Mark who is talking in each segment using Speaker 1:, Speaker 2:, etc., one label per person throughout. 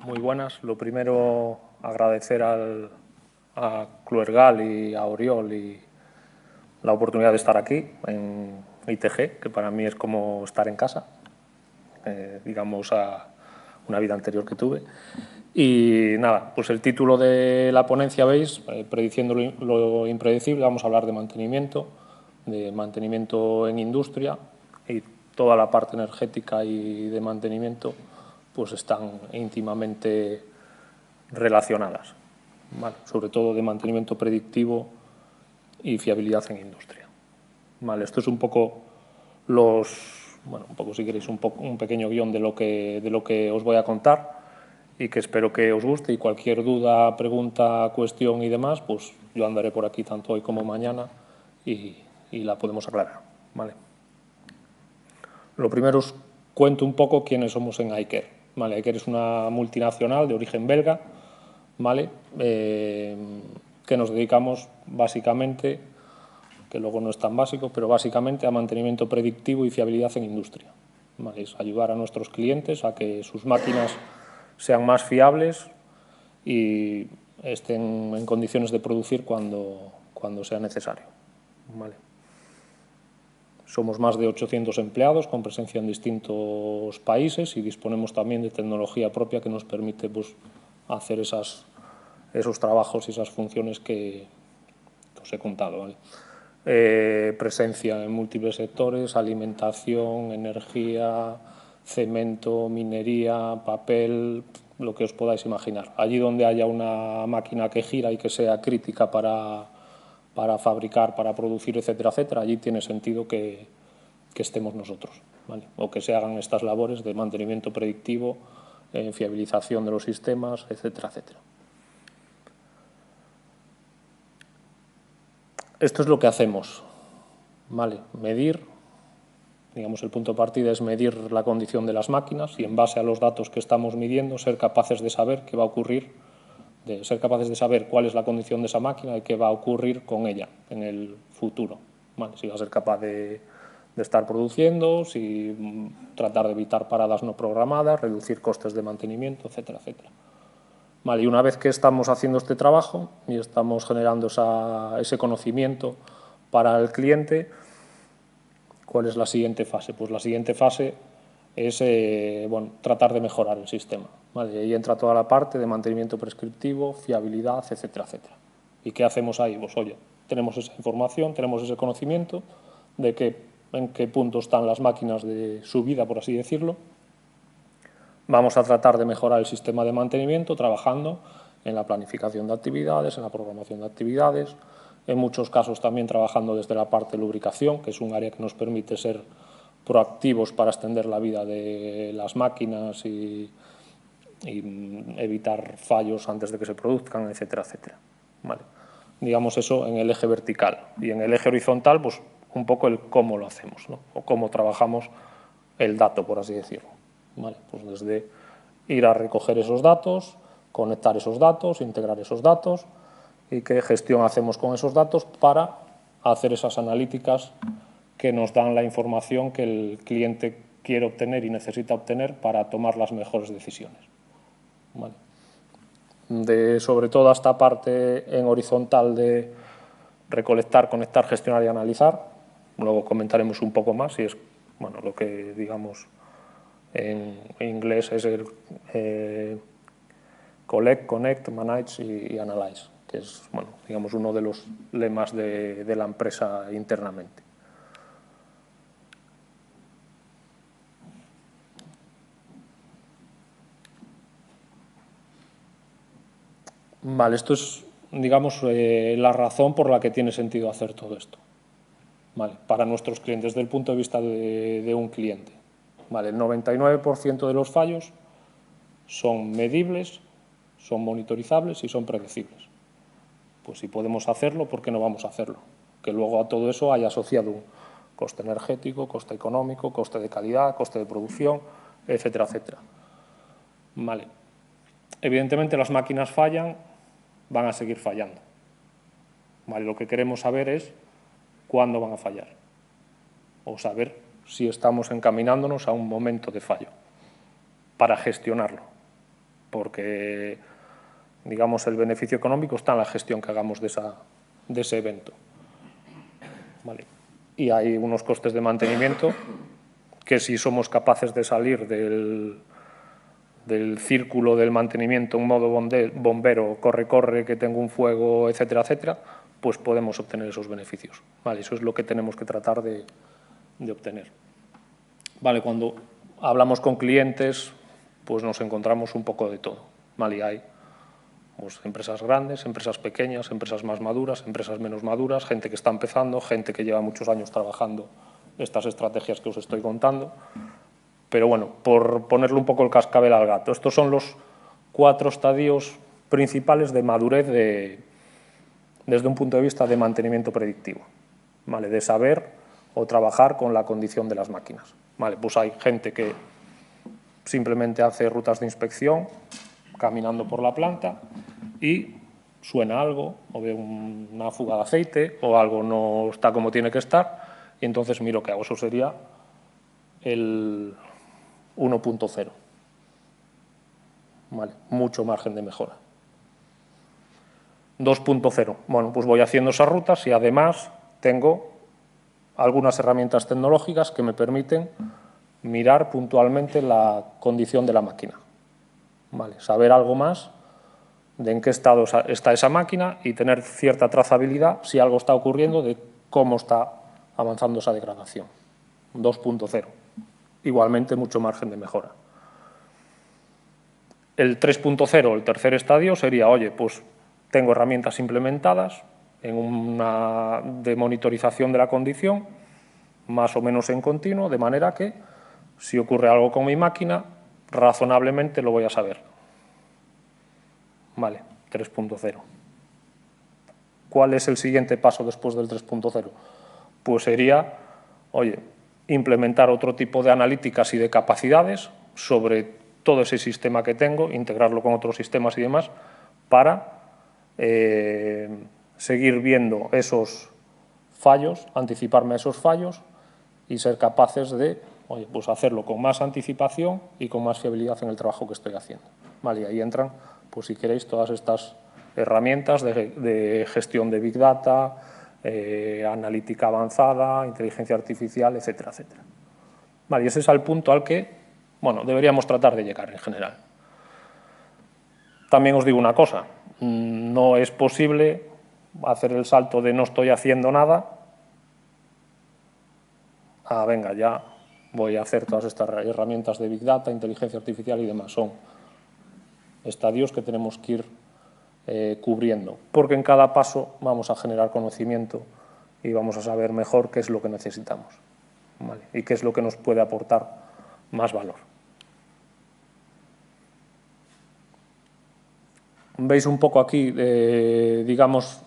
Speaker 1: Muy buenas. Lo primero, agradecer a Cluergal y a Oriol y la oportunidad de estar aquí en ITG, que para mí es como estar en casa, digamos a una vida anterior que tuve. Y nada, pues el título de la ponencia, veis, prediciendo lo impredecible. Vamos a hablar de mantenimiento en industria, y toda la parte energética y de mantenimiento pues están íntimamente relacionadas, ¿vale? Sobre todo de mantenimiento predictivo y fiabilidad en industria. Vale, esto es un poco un poco, si queréis, un pequeño guión de lo que os voy a contar, y que espero que os guste. Y cualquier duda, pregunta, cuestión y demás, pues yo andaré por aquí tanto hoy como mañana y la podemos aclarar, ¿vale? Lo primero, os cuento un poco quiénes somos en Aiker, ¿vale? Aiker es una multinacional de origen belga, ¿vale? Que nos dedicamos básicamente, que luego no es tan básico, pero básicamente a mantenimiento predictivo y fiabilidad en industria, ¿vale? Es ayudar a nuestros clientes a que sus máquinas sean más fiables y estén en condiciones de producir cuando sea necesario, ¿vale? Somos más de 800 empleados con presencia en distintos países y disponemos también de tecnología propia que nos permite pues, hacer esos trabajos y esas funciones que os he contado, ¿vale? Presencia en múltiples sectores: alimentación, energía, cemento, minería, papel, lo que os podáis imaginar. Allí donde haya una máquina que gira y que sea crítica para fabricar, para producir, etcétera, etcétera, allí tiene sentido que estemos nosotros, ¿vale? O que se hagan estas labores de mantenimiento predictivo, fiabilización de los sistemas, etcétera, etcétera. Esto es lo que hacemos, ¿vale? Medir, digamos, el punto de partida es medir la condición de las máquinas y, en base a los datos que estamos midiendo, ser capaces de saber qué va a ocurrir, de ser capaces de saber cuál es la condición de esa máquina y qué va a ocurrir con ella en el futuro, ¿vale? Si va a ser capaz de estar produciendo, si tratar de evitar paradas no programadas, reducir costes de mantenimiento, etcétera, etcétera. Vale, y una vez que estamos haciendo este trabajo y estamos generando ese conocimiento para el cliente, ¿cuál es la siguiente fase? Pues la siguiente fase es tratar de mejorar el sistema, ¿vale? Y ahí entra toda la parte de mantenimiento prescriptivo, fiabilidad, etcétera, etcétera. ¿Y qué hacemos ahí? Pues oye, tenemos esa información, tenemos ese conocimiento de en qué punto están las máquinas de su vida, por así decirlo. Vamos a tratar de mejorar el sistema de mantenimiento trabajando en la planificación de actividades, en la programación de actividades, en muchos casos también trabajando desde la parte de lubricación, que es un área que nos permite ser proactivos para extender la vida de las máquinas y evitar fallos antes de que se produzcan, etcétera, etcétera. Vale. Digamos eso en el eje vertical. Y en el eje horizontal, pues un poco el cómo lo hacemos, ¿no? O cómo trabajamos el dato, por así decirlo. Vale. Pues desde ir a recoger esos datos, conectar esos datos, integrar esos datos, y qué gestión hacemos con esos datos para hacer esas analíticas que nos dan la información que el cliente quiere obtener y necesita obtener para tomar las mejores decisiones. Vale. Sobre todo esta parte en horizontal de recolectar, conectar, gestionar y analizar, luego comentaremos un poco más, y es lo que, digamos, en inglés es el collect, connect, manage y analyze, que es, digamos, uno de los lemas de la empresa internamente. Vale, esto es, digamos, la razón por la que tiene sentido hacer todo esto, ¿vale? Para nuestros clientes, desde el punto de vista de un cliente, ¿vale? El 99% de los fallos son medibles, son monitorizables y son predecibles. Pues si podemos hacerlo, ¿por qué no vamos a hacerlo? Que luego a todo eso haya asociado un coste energético, coste económico, coste de calidad, coste de producción, etcétera, etcétera. Vale. Evidentemente las máquinas fallan, van a seguir fallando. Vale, lo que queremos saber es cuándo van a fallar, o saber si estamos encaminándonos a un momento de fallo, para gestionarlo, porque, digamos, el beneficio económico está en la gestión que hagamos de ese evento. Vale. Y hay unos costes de mantenimiento que si somos capaces de salir del círculo del mantenimiento en modo bombero, corre, que tengo un fuego, etcétera, etcétera, pues podemos obtener esos beneficios. Vale, eso es lo que tenemos que tratar de obtener. Vale, cuando hablamos con clientes, pues nos encontramos un poco de todo. Vale, y hay pues, empresas grandes, empresas pequeñas, empresas más maduras, empresas menos maduras, gente que está empezando, gente que lleva muchos años trabajando estas estrategias que os estoy contando. Pero bueno, por ponerle un poco el cascabel al gato, estos son los 4 estadios principales de madurez desde un punto de vista de mantenimiento predictivo, ¿vale? De saber o trabajar con la condición de las máquinas. Vale, pues hay gente que simplemente hace rutas de inspección caminando por la planta y suena algo, o ve una fuga de aceite, o algo no está como tiene que estar, y entonces miro qué hago. Eso sería el 1.0. Vale, mucho margen de mejora. 2.0. Bueno, pues voy haciendo esas rutas y además tengo algunas herramientas tecnológicas que me permiten mirar puntualmente la condición de la máquina. Vale, saber algo más de en qué estado está esa máquina y tener cierta trazabilidad si algo está ocurriendo de cómo está avanzando esa degradación. 2.0. Igualmente mucho margen de mejora. El 3.0, el tercer estadio, sería, oye, pues tengo herramientas implementadas en una de monitorización de la condición, más o menos en continuo, de manera que si ocurre algo con mi máquina, razonablemente lo voy a saber. Vale, 3.0. ¿Cuál es el siguiente paso después del 3.0? Pues sería, oye, implementar otro tipo de analíticas y de capacidades sobre todo ese sistema que tengo, integrarlo con otros sistemas y demás, para seguir viendo esos fallos, anticiparme a esos fallos y ser capaces de, oye, pues hacerlo con más anticipación y con más fiabilidad en el trabajo que estoy haciendo. Vale, y ahí entran, pues si queréis, todas estas herramientas de gestión de Big Data, analítica avanzada, inteligencia artificial, etcétera, etcétera. Vale, y ese es el punto al que, bueno, deberíamos tratar de llegar en general. También os digo una cosa, no es posible hacer el salto de no estoy haciendo nada a, venga, ya voy a hacer todas estas herramientas de Big Data, inteligencia artificial y demás. Son estadios que tenemos que ir cubriendo, porque en cada paso vamos a generar conocimiento y vamos a saber mejor qué es lo que necesitamos, ¿vale? Y qué es lo que nos puede aportar más valor. Veis un poco aquí, digamos,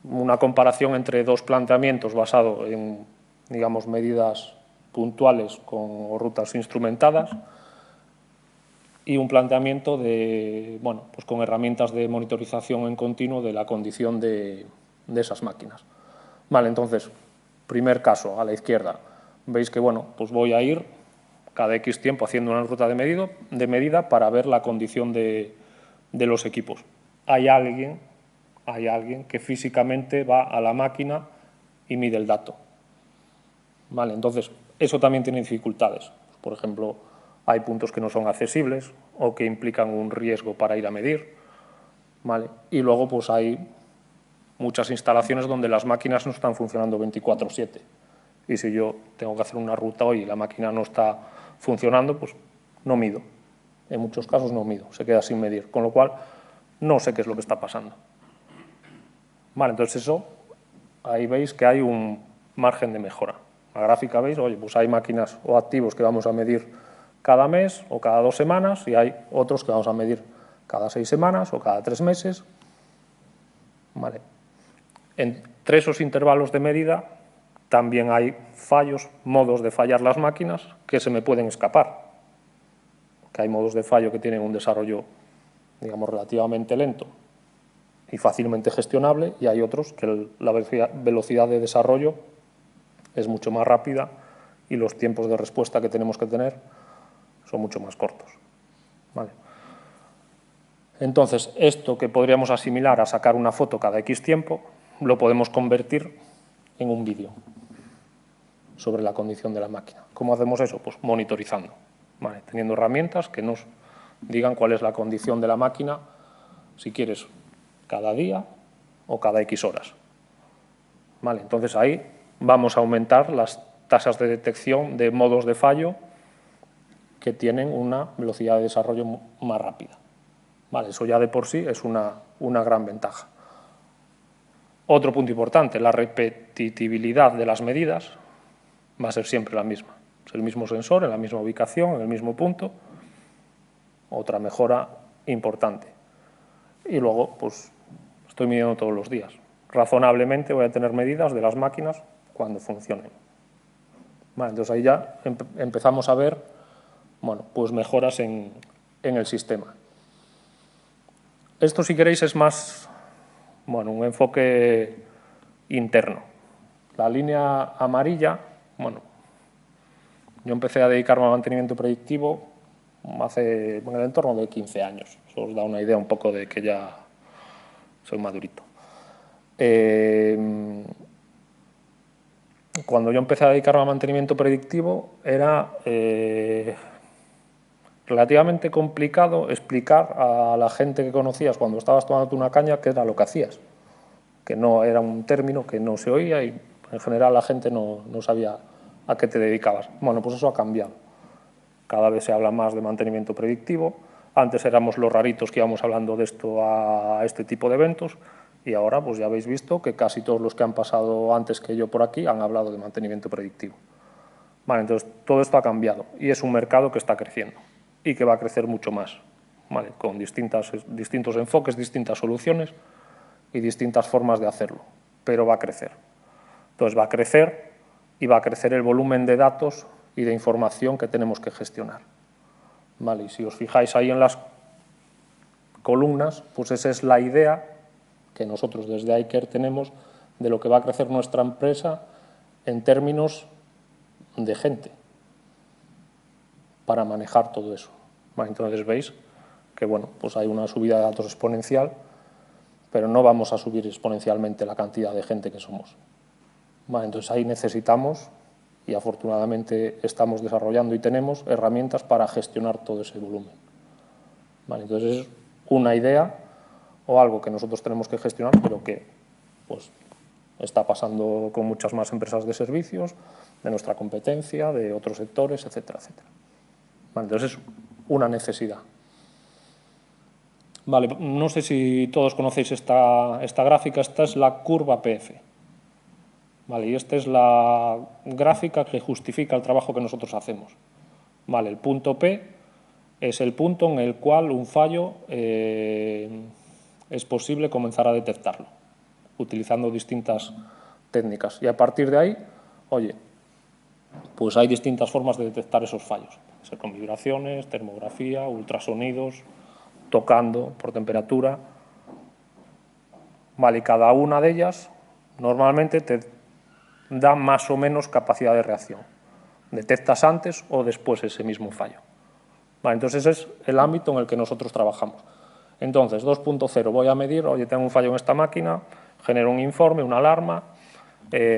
Speaker 1: una comparación entre dos planteamientos basado en, digamos, medidas puntuales o rutas instrumentadas y un planteamiento de, bueno, pues con herramientas de monitorización en continuo de la condición de esas máquinas. Vale, entonces, primer caso, a la izquierda, veis que, bueno, pues voy a ir cada X tiempo haciendo una ruta de medida para ver la condición de los equipos. Hay alguien que físicamente va a la máquina y mide el dato. Vale, entonces, eso también tiene dificultades. Por ejemplo, hay puntos que no son accesibles o que implican un riesgo para ir a medir. ¿Vale? Y luego pues hay muchas instalaciones donde las máquinas no están funcionando 24/7. Y si yo tengo que hacer una ruta hoy y la máquina no está funcionando, pues no mido. En muchos casos no mido, se queda sin medir. Con lo cual, no sé qué es lo que está pasando. Vale, entonces eso, ahí veis que hay un margen de mejora. La gráfica veis, oye, pues hay máquinas o activos que vamos a medir cada mes o cada 2 semanas y hay otros que vamos a medir cada 6 semanas o cada 3 meses. Vale. Entre esos intervalos de medida también hay fallos, modos de fallar las máquinas que se me pueden escapar. Que hay modos de fallo que tienen un desarrollo, digamos, relativamente lento y fácilmente gestionable, y hay otros que la velocidad de desarrollo es mucho más rápida y los tiempos de respuesta que tenemos que tener son mucho más cortos. ¿Vale? Entonces, esto que podríamos asimilar a sacar una foto cada X tiempo, lo podemos convertir en un vídeo sobre la condición de la máquina. ¿Cómo hacemos eso? Pues monitorizando, ¿vale? Teniendo herramientas que nos digan cuál es la condición de la máquina, si quieres, cada día o cada X horas. ¿Vale? Entonces ahí vamos a aumentar las tasas de detección de modos de fallo que tienen una velocidad de desarrollo más rápida. ¿Vale? Eso ya de por sí es una gran ventaja. Otro punto importante, la repetitividad de las medidas va a ser siempre la misma. Es el mismo sensor, en la misma ubicación, en el mismo punto. Otra mejora importante. Y luego, pues, estoy midiendo todos los días. Razonablemente voy a tener medidas de las máquinas cuando funcionen. Vale, entonces ahí ya empezamos a ver, bueno, pues mejoras en el sistema. Esto, si queréis, es más, bueno, un enfoque interno. La línea amarilla, bueno, yo empecé a dedicarme al mantenimiento predictivo hace en el entorno de 15 años. Eso os da una idea un poco de que ya soy madurito. Cuando yo empecé a dedicarme al mantenimiento predictivo era relativamente complicado explicar a la gente que conocías cuando estabas tomando una caña qué era lo que hacías, que no era un término que no se oía y en general la gente no sabía a qué te dedicabas. Bueno, pues eso ha cambiado. Cada vez se habla más de mantenimiento predictivo. Antes éramos los raritos que íbamos hablando de esto a este tipo de eventos y ahora pues ya habéis visto que casi todos los que han pasado antes que yo por aquí han hablado de mantenimiento predictivo. Vale, entonces todo esto ha cambiado y es un mercado que está creciendo y que va a crecer mucho más, ¿vale? Con distintos enfoques, distintas soluciones y distintas formas de hacerlo, pero va a crecer. Entonces va a crecer y va a crecer el volumen de datos y de información que tenemos que gestionar. ¿Vale? Y si os fijáis ahí en las columnas, pues esa es la idea que nosotros desde iCare tenemos de lo que va a crecer nuestra empresa en términos de gente para manejar todo eso. ¿Vale? Entonces veis que bueno, pues hay una subida de datos exponencial, pero no vamos a subir exponencialmente la cantidad de gente que somos. ¿Vale? Entonces ahí necesitamos, y afortunadamente estamos desarrollando y tenemos herramientas para gestionar todo ese volumen. ¿Vale? Entonces es una idea o algo que nosotros tenemos que gestionar, pero que pues, está pasando con muchas más empresas de servicios, de nuestra competencia, de otros sectores, etcétera, etcétera. ¿Vale? Entonces es una necesidad. Vale, no sé si todos conocéis esta gráfica, esta es la curva PF. Vale, y esta es la gráfica que justifica el trabajo que nosotros hacemos. Vale, el punto P es el punto en el cual un fallo es posible comenzar a detectarlo, utilizando distintas técnicas. Y a partir de ahí, oye, pues hay distintas formas de detectar esos fallos. Puede ser con vibraciones, termografía, ultrasonidos, tocando por temperatura. Vale, y cada una de ellas normalmente te da más o menos capacidad de reacción. Detectas antes o después ese mismo fallo. Vale, entonces ese es el ámbito en el que nosotros trabajamos. Entonces, 2.0, voy a medir, oye, tengo un fallo en esta máquina, genero un informe, una alarma,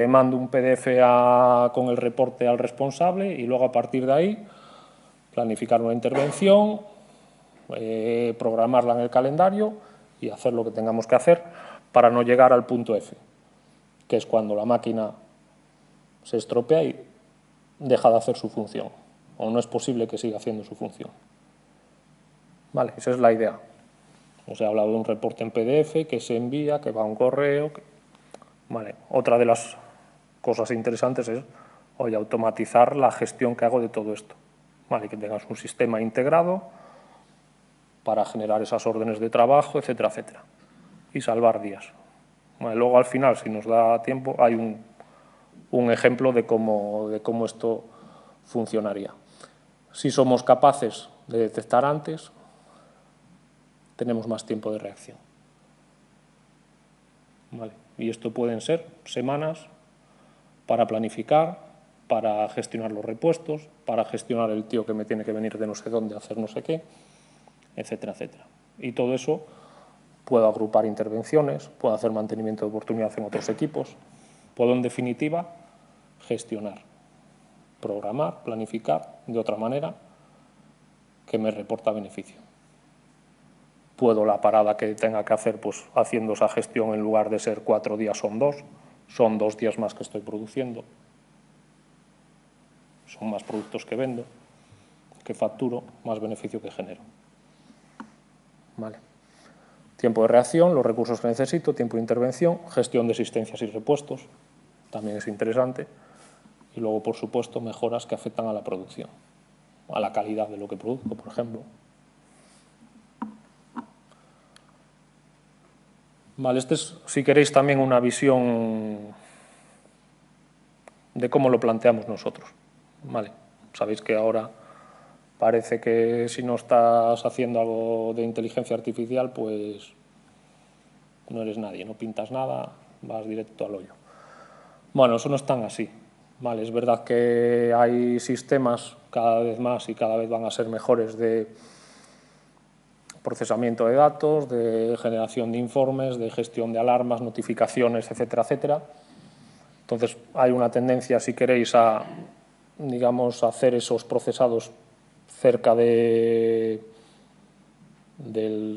Speaker 1: mando un PDF con el reporte al responsable y luego a partir de ahí planificar una intervención, programarla en el calendario y hacer lo que tengamos que hacer para no llegar al punto F, que es cuando la máquina se estropea y deja de hacer su función, o no es posible que siga haciendo su función. Vale, esa es la idea. Os he hablado de un reporte en PDF que se envía, que va a un correo. Vale. Otra de las cosas interesantes es, oye, automatizar la gestión que hago de todo esto. Vale, que tengas un sistema integrado para generar esas órdenes de trabajo, etcétera, etcétera. Y salvar días. Vale, luego, al final, si nos da tiempo, hay un ejemplo de cómo esto funcionaría. Si somos capaces de detectar antes, tenemos más tiempo de reacción. ¿Vale? Y esto pueden ser semanas para planificar, para gestionar los repuestos, para gestionar el tío que me tiene que venir de no sé dónde a hacer no sé qué, etcétera, etcétera. Y todo eso puedo agrupar intervenciones, puedo hacer mantenimiento de oportunidad en otros equipos, puedo, en definitiva, gestionar, programar, planificar de otra manera que me reporta beneficio. Puedo la parada que tenga que hacer, pues haciendo esa gestión, en lugar de ser 4 días son 2 días más que estoy produciendo, son más productos que vendo, que facturo, más beneficio que genero. Vale. Tiempo de reacción, los recursos que necesito, tiempo de intervención, gestión de existencias y repuestos, también es interesante. Y luego, por supuesto, mejoras que afectan a la producción, a la calidad de lo que produzco, por ejemplo. Vale, este es, si queréis, también una visión de cómo lo planteamos nosotros. Vale, sabéis que ahora parece que si no estás haciendo algo de inteligencia artificial, pues no eres nadie, no pintas nada, vas directo al hoyo. Bueno, eso no es tan así. Vale, es verdad que hay sistemas cada vez más y cada vez van a ser mejores de procesamiento de datos, de generación de informes, de gestión de alarmas, notificaciones, etcétera, etcétera. Entonces, hay una tendencia, si queréis, a, digamos, hacer esos procesados cerca del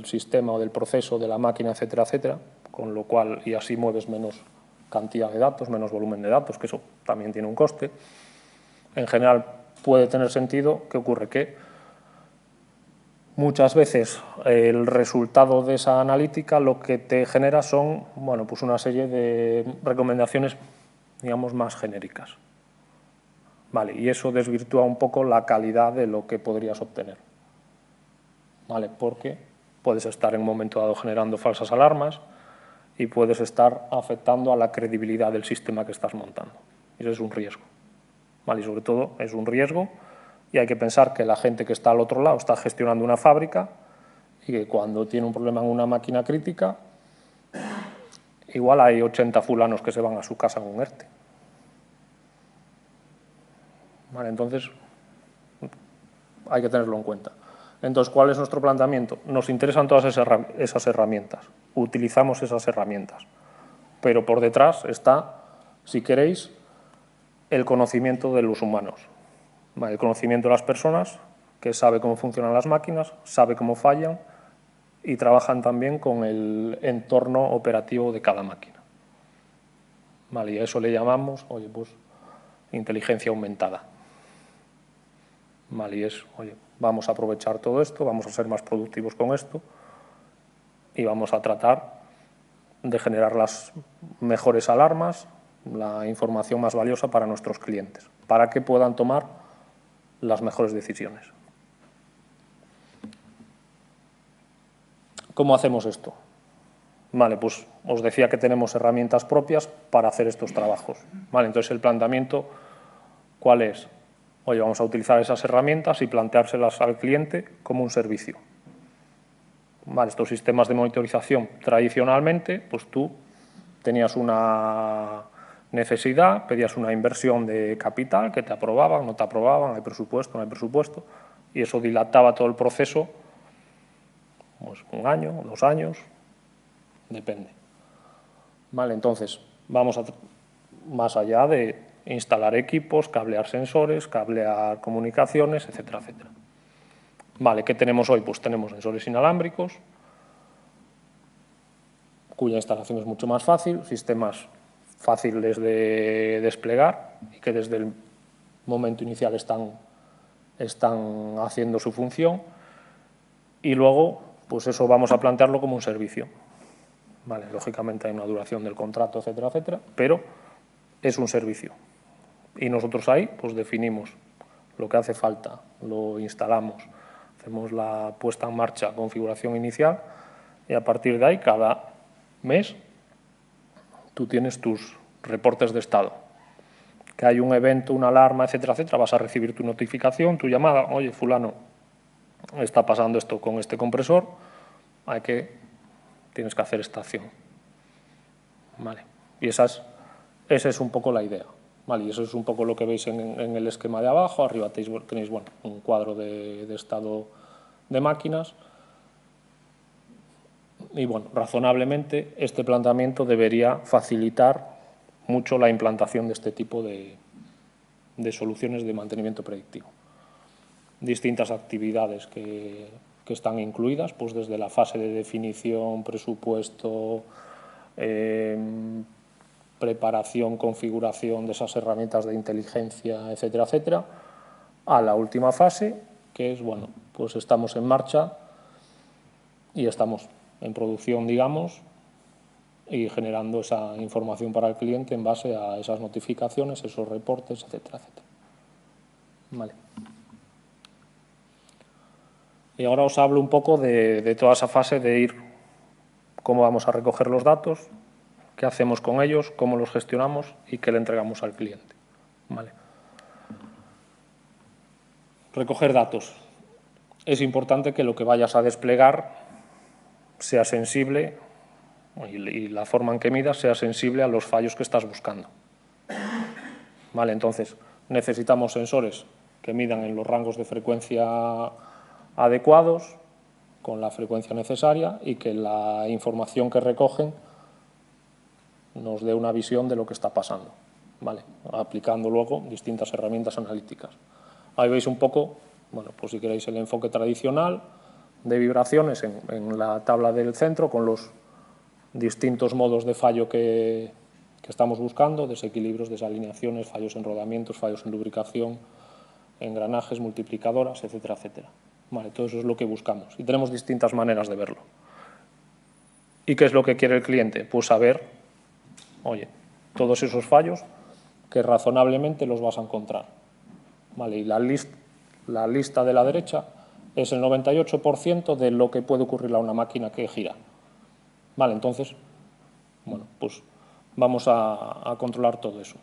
Speaker 1: sistema o del proceso, de la máquina, etcétera, etcétera, con lo cual, y así mueves menos cantidad de datos, menos volumen de datos, que eso también tiene un coste. En general, puede tener sentido. ¿Qué ocurre? Que muchas veces el resultado de esa analítica lo que te genera son, bueno, pues una serie de recomendaciones, digamos, más genéricas. Vale, y eso desvirtúa un poco la calidad de lo que podrías obtener. Vale, porque puedes estar en un momento dado generando falsas alarmas y puedes estar afectando a la credibilidad del sistema que estás montando. Eso es un riesgo. Vale, y sobre todo es un riesgo, y hay que pensar que la gente que está al otro lado está gestionando una fábrica y que cuando tiene un problema en una máquina crítica, igual hay 80 fulanos que se van a su casa con ERTE. Vale, entonces hay que tenerlo en cuenta. Entonces, ¿cuál es nuestro planteamiento? Nos interesan todas esas herramientas, utilizamos esas herramientas, pero por detrás está, si queréis, el conocimiento de los humanos, ¿vale? El conocimiento de las personas, que sabe cómo funcionan las máquinas, sabe cómo fallan y trabajan también con el entorno operativo de cada máquina. Vale, y a eso le llamamos, oye, pues, inteligencia aumentada. Vale, y es, oye, vamos a aprovechar todo esto, vamos a ser más productivos con esto y vamos a tratar de generar las mejores alarmas, la información más valiosa para nuestros clientes, para que puedan tomar las mejores decisiones. ¿Cómo hacemos esto? Vale, pues os decía que tenemos herramientas propias para hacer estos trabajos. Vale, entonces el planteamiento, ¿cuál es? Oye, vamos a utilizar esas herramientas y planteárselas al cliente como un servicio. Vale, estos sistemas de monitorización, tradicionalmente, pues tú tenías una necesidad, pedías una inversión de capital que te aprobaban, no te aprobaban, hay presupuesto, no hay presupuesto, y eso dilataba todo el proceso, pues 1 año, 2 años, depende. Vale, entonces, vamos más allá de instalar equipos, cablear sensores, cablear comunicaciones, etcétera, etcétera. Vale, ¿qué tenemos hoy? Pues tenemos sensores inalámbricos, cuya instalación es mucho más fácil, sistemas fáciles de desplegar y que desde el momento inicial están haciendo su función, y luego, pues eso vamos a plantearlo como un servicio. Vale, lógicamente hay una duración del contrato, etcétera, etcétera, pero es un servicio. Y nosotros ahí pues definimos lo que hace falta, lo instalamos, hacemos la puesta en marcha, configuración inicial, y a partir de ahí cada mes tú tienes tus reportes de estado. Que hay un evento, una alarma, etcétera, etcétera, vas a recibir tu notificación, tu llamada, oye, fulano, está pasando esto con este compresor, tienes que hacer esta acción. Vale. Y esa es un poco la idea. Vale, y eso es un poco lo que veis en el esquema de abajo. Arriba tenéis bueno, un cuadro de estado de máquinas. Y bueno, razonablemente este planteamiento debería facilitar mucho la implantación de este tipo de soluciones de mantenimiento predictivo. Distintas actividades que están incluidas, pues desde la fase de definición, presupuesto, preparación, configuración de esas herramientas de inteligencia, etcétera, etcétera, a la última fase, que es, bueno, pues estamos en marcha y estamos en producción, digamos, y generando esa información para el cliente en base a esas notificaciones, esos reportes, etcétera, etcétera. Vale. Y ahora os hablo un poco de toda esa fase de ir, cómo vamos a recoger los datos, qué hacemos con ellos, cómo los gestionamos y qué le entregamos al cliente. Vale. Recoger datos. Es importante que lo que vayas a desplegar sea sensible y la forma en que midas sea sensible a los fallos que estás buscando. Vale, entonces necesitamos sensores que midan en los rangos de frecuencia adecuados, con la frecuencia necesaria y que la información que recogen nos dé una visión de lo que está pasando, ¿vale? Aplicando luego distintas herramientas analíticas. Ahí veis un poco, bueno, pues si queréis el enfoque tradicional de vibraciones en la tabla del centro con los distintos modos de fallo que estamos buscando, desequilibrios, desalineaciones, fallos en rodamientos, fallos en lubricación, engranajes, multiplicadoras, etcétera, etcétera. Vale, todo eso es lo que buscamos y tenemos distintas maneras de verlo. ¿Y qué es lo que quiere el cliente? Pues saber, oye, todos esos fallos que razonablemente los vas a encontrar. Vale, y la lista de la derecha es el 98% de lo que puede ocurrir a una máquina que gira. Vale, entonces, bueno, pues vamos a controlar todo eso.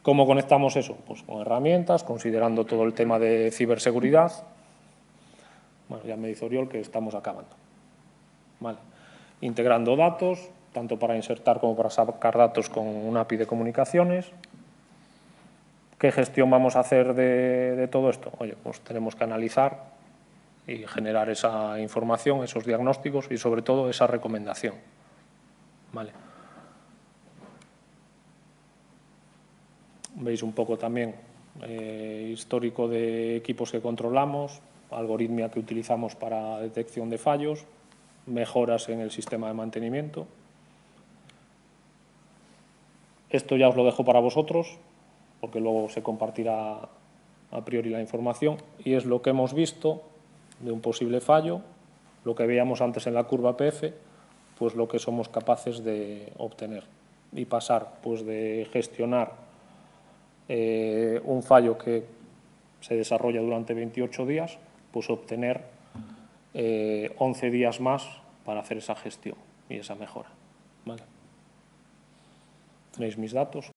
Speaker 1: ¿Cómo conectamos eso? Pues con herramientas, considerando todo el tema de ciberseguridad. Bueno, ya me dice Oriol que estamos acabando. Vale. Integrando datos, tanto para insertar como para sacar datos con una API de comunicaciones. ¿Qué gestión vamos a hacer de todo esto? Oye, pues tenemos que analizar y generar esa información, esos diagnósticos y sobre todo esa recomendación. Vale. Veis un poco también histórico de equipos que controlamos, algoritmia que utilizamos para detección de fallos, mejoras en el sistema de mantenimiento. Esto ya os lo dejo para vosotros, porque luego se compartirá a priori la información, y es lo que hemos visto de un posible fallo, lo que veíamos antes en la curva PF, pues lo que somos capaces de obtener y pasar pues de gestionar un fallo que se desarrolla durante 28 días, pues obtener 11 días más para hacer esa gestión y esa mejora. ¿Vale? Tenéis mis datos.